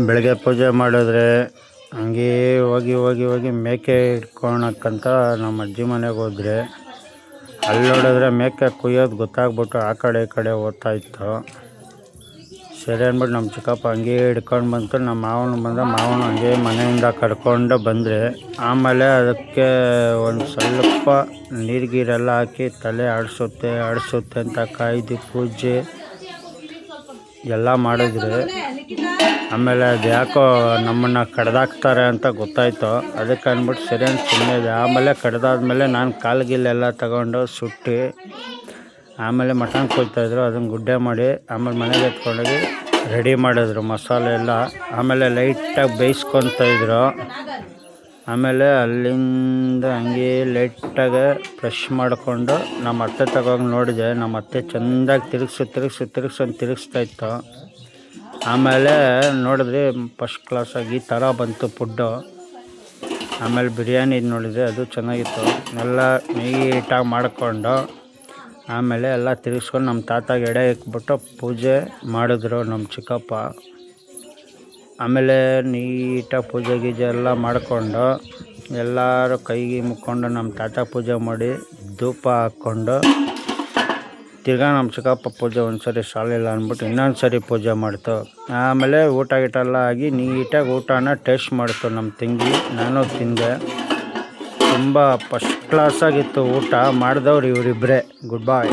ಬೆಳಗ್ಗೆ ಪೂಜೆ ಮಾಡಿದ್ರೆ ಹಂಗೇ ಹೋಗಿ ಹೋಗಿ ಹೋಗಿ ಮೇಕೆ ಇಟ್ಕೊಳಕ್ಕಂತ ನಮ್ಮ ಅಜ್ಜಿ ಮನೆಗೆ ಹೋದ್ರೆ ಅಲ್ಲಿ ನೋಡಿದ್ರೆ ಮೇಕೆ ಕುಯ್ಯೋದು ಗೊತ್ತಾಗ್ಬಿಟ್ಟು ಆ ಕಡೆ ಈ ಕಡೆ ಓದ್ತಾಯಿತ್ತು. ಸರಿ ಅಂದ್ಬಿಟ್ಟು ನಮ್ಮ ಚಿಕ್ಕಪ್ಪ ಹಂಗೆ ಹಿಡ್ಕೊಂಡು ಬಂತು. ನಮ್ಮ ಮಾವನು ಬಂದ, ಮಾವನು ಹಂಗೆ ಮನೆಯಿಂದ ಕರ್ಕೊಂಡು ಬಂದರೆ ಆಮೇಲೆ ಅದಕ್ಕೆ ಒಂದು ಸ್ವಲ್ಪ ನೀರಿಗೆಲ್ಲ ಹಾಕಿ ತಲೆ ಆಡಿಸುತ್ತೆ ಅಂತ ಕಾಯ್ದು ಪೂಜೆ ಎಲ್ಲ ಮಾಡಿದ್ರೆ ಆಮೇಲೆ ಅದು ಯಾಕೋ ನಮ್ಮನ್ನು ಕಡ್ದಾಕ್ತಾರೆ ಅಂತ ಗೊತ್ತಾಯಿತು. ಅದಕ್ಕೆ ಅಂದ್ಬಿಟ್ಟು ಸರಿ ಅಂತ ಸುಮ್ಮನೆ ಇದೆ. ಆಮೇಲೆ ಕಡ್ದಾದ್ಮೇಲೆ ನಾನು ಕಾಲ್ಗಿಲ್ಲೆಲ್ಲ ತಗೊಂಡು ಸುಟ್ಟು ಆಮೇಲೆ ಮಟನ್ ಕೊಯ್ತಾಯಿದ್ರು, ಅದನ್ನು ಗುಡ್ಡೆ ಮಾಡಿ ಆಮೇಲೆ ಮನೆಗೆ ಎತ್ಕೊಂಡೋಗಿ ರೆಡಿ ಮಾಡಿದ್ರು ಮಸಾಲೆ ಎಲ್ಲ. ಆಮೇಲೆ ಲೈಟಾಗಿ ಬೇಯಿಸ್ಕೊತಾಯಿದ್ರು. ಆಮೇಲೆ ಅಲ್ಲಿಂದ ಹಂಗೆ ಲೈಟಾಗಿ ಫ್ರೆಶ್ ಮಾಡಿಕೊಂಡು ನಮ್ಮ ಅತ್ತೆ ತಗೋಗಿ ನೋಡಿದೆ. ನಮ್ಮ ಅತ್ತೆ ಚೆಂದಾಗಿ ತಿರುಗಿಸ್ತಾಯಿತ್ತು. ಆಮೇಲೆ ನೋಡಿದ್ರೆ ಫಸ್ಟ್ ಕ್ಲಾಸಾಗಿ ಈ ಥರ ಬಂತು ಫುಡ್ಡು. ಆಮೇಲೆ ಬಿರಿಯಾನಿ ನೋಡಿದರೆ ಅದು ಚೆನ್ನಾಗಿತ್ತು. ಎಲ್ಲ ನೀಟಾಗಿ ಮಾಡಿಕೊಂಡು ಆಮೇಲೆ ಎಲ್ಲ ತಿರುಗಿಸ್ಕೊಂಡು ನಮ್ಮ ತಾತಾಗೆ ಎಡೆ ಇಕ್ಬಿಟ್ಟು ಪೂಜೆ ಮಾಡಿದ್ರು ನಮ್ಮ ಚಿಕ್ಕಪ್ಪ. ಆಮೇಲೆ ನೀಟಾಗಿ ಪೂಜೆ ಗೀಜೆ ಎಲ್ಲ ಮಾಡಿಕೊಂಡು ಎಲ್ಲರೂ ಕೈಗೆ ಮುಕ್ಕೊಂಡು ನಮ್ಮ ತಾತ ಪೂಜೆ ಮಾಡಿ ಧೂಪ ಹಾಕ್ಕೊಂಡು ತಿರ್ಗಾ ನಮ್ಮ ಚಿಕ್ಕಪ್ಪ ಪೂಜೆ ಒಂದು ಸರಿ ಸಾಲಿಲ್ಲ ಅಂದ್ಬಿಟ್ಟು ಇನ್ನೊಂದು ಸರಿ ಪೂಜೆ ಮಾಡ್ತು. ಆಮೇಲೆ ಊಟ ಗೀಟ ಎಲ್ಲ ಆಗಿ ನೀಟಾಗಿ ಊಟನ ಟೇಸ್ಟ್ ಮಾಡ್ತು ನಮ್ಮ ತಂಗಿ. ನಾನು ತಿಂದೆ. ತುಂಬ ಫಸ್ಟ್ ಕ್ಲಾಸಾಗಿತ್ತು ಊಟ. ಮಾಡಿದವ್ರು ಇವರಿಬ್ಬರೇ. ಗುಡ್ ಬಾಯ್.